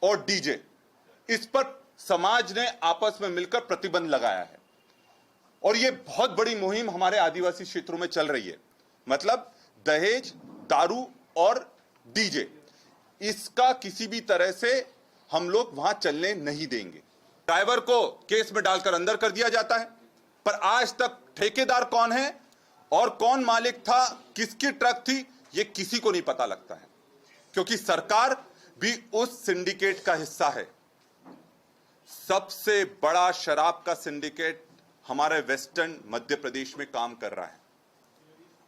और डीजे, इस पर समाज ने आपस में मिलकर प्रतिबंध लगाया है और यह बहुत बड़ी मुहिम हमारे आदिवासी क्षेत्रों में चल रही है। मतलब दहेज, दारू और डीजे, इसका किसी भी तरह से हम लोग वहां चलने नहीं देंगे। ड्राइवर को केस में डालकर अंदर कर दिया जाता है, पर आज तक ठेकेदार कौन है और कौन मालिक था, किसकी ट्रक थी, यह किसी को नहीं पता लगता है, क्योंकि सरकार भी उस सिंडिकेट का हिस्सा है। सबसे बड़ा शराब का सिंडिकेट हमारे वेस्टर्न मध्य प्रदेश में काम कर रहा है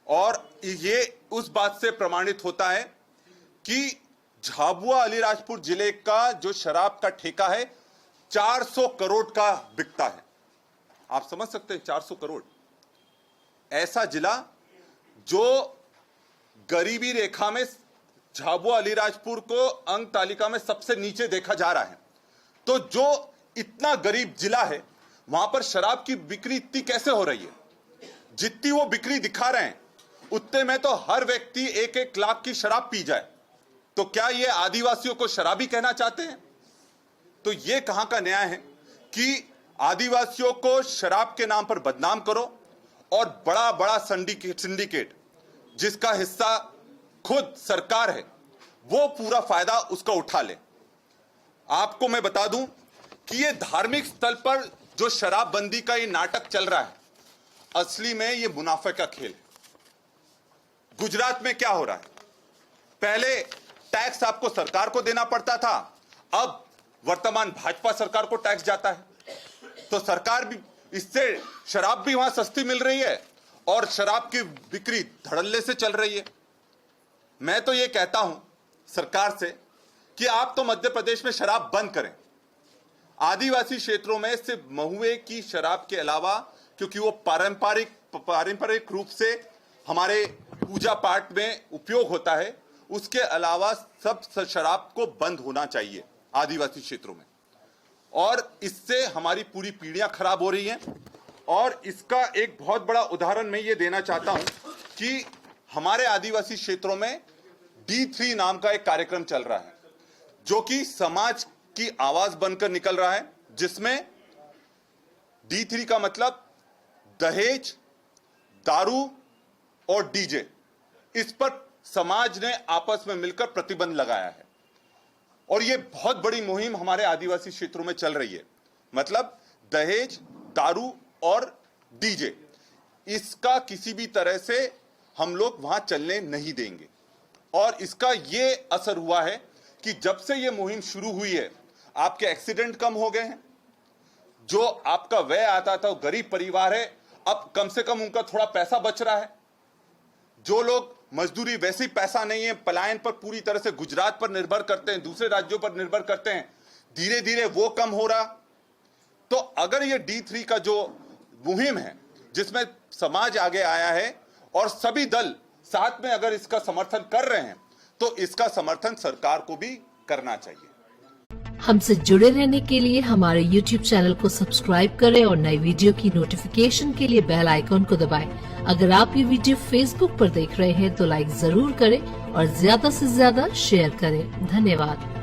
और ये उस बात से प्रमाणित होता है कि झाबुआ अलीराजपुर जिले का जो शराब का ठेका है 400 करोड़ का बिकता है। आप समझ सकते हैं, 400 करोड़। ऐसा जिला जो गरीबी रेखा में झाबुआ अलीराजपुर को अंक तालिका में सबसे नीचे देखा जा रहा है, तो जो इतना गरीब जिला है वहां पर शराब की बिक्री इतनी कैसे हो रही है? जितनी वो बिक्री दिखा रहे हैं उतने में तो हर व्यक्ति 1-1 लाख की शराब पी जाए। तो क्या ये आदिवासियों को शराबी कहना चाहते हैं? तो ये कहां का न्याय है कि आदिवासियों को शराब के नाम पर बदनाम करो और बड़ा बड़ा सिंडिकेट जिसका हिस्सा खुद सरकार है वो पूरा फायदा उसका उठा ले। आपको मैं बता दूं कि ये धार्मिक स्थल पर जो शराबबंदी का ये नाटक चल रहा है, असली में ये मुनाफे का खेल है। गुजरात में क्या हो रहा है? पहले टैक्स आपको सरकार को देना पड़ता था, अब वर्तमान भाजपा सरकार को टैक्स जाता है, तो सरकार भी इससे शराब भी वहां सस्ती मिल रही है और शराब की बिक्री धड़ल्ले से चल रही है। मैं तो ये कहता हूं सरकार से कि आप तो मध्य प्रदेश में शराब बंद करें। आदिवासी क्षेत्रों में सिर्फ महुए की शराब के अलावा, क्योंकि वो पारंपरिक रूप से हमारे पूजा पाठ में उपयोग होता है, उसके अलावा सब शराब को बंद होना चाहिए आदिवासी क्षेत्रों में। और इससे हमारी पूरी पीढ़ियां खराब हो रही हैं। और इसका एक बहुत बड़ा उदाहरण मैं ये देना चाहता हूं कि हमारे आदिवासी क्षेत्रों में D3 नाम का एक कार्यक्रम चल रहा है जो कि समाज की आवाज बनकर निकल रहा है, जिसमें D3 का मतलब दहेज, दारू और डीजे, इस पर समाज ने आपस में मिलकर प्रतिबंध लगाया है और यह बहुत बड़ी मुहिम हमारे आदिवासी क्षेत्रों में चल रही है। मतलब दहेज, दारू और डीजे, इसका किसी भी तरह से हम लोग वहां चलने नहीं देंगे। और इसका यह असर हुआ है कि जब से यह मुहिम शुरू हुई है, आपके एक्सीडेंट कम हो गए हैं, जो आपका व्यय आता था, गरीब परिवार है, अब कम से कम उनका थोड़ा पैसा बच रहा है। जो लोग मजदूरी, वैसे ही पैसा नहीं है, पलायन पर पूरी तरह से गुजरात पर निर्भर करते हैं, दूसरे राज्यों पर निर्भर करते हैं, धीरे धीरे वो कम हो रहा। तो अगर ये D3 का जो मुहिम है जिसमें समाज आगे आया है और सभी दल साथ में अगर इसका समर्थन कर रहे हैं, तो इसका समर्थन सरकार को भी करना चाहिए। हमसे जुड़े रहने के लिए हमारे YouTube चैनल को सब्सक्राइब करें और नई वीडियो की नोटिफिकेशन के लिए बेल आइकॉन को दबाएं। अगर आप ये वीडियो Facebook पर देख रहे हैं तो लाइक जरूर करें और ज्यादा से ज्यादा शेयर करें। धन्यवाद।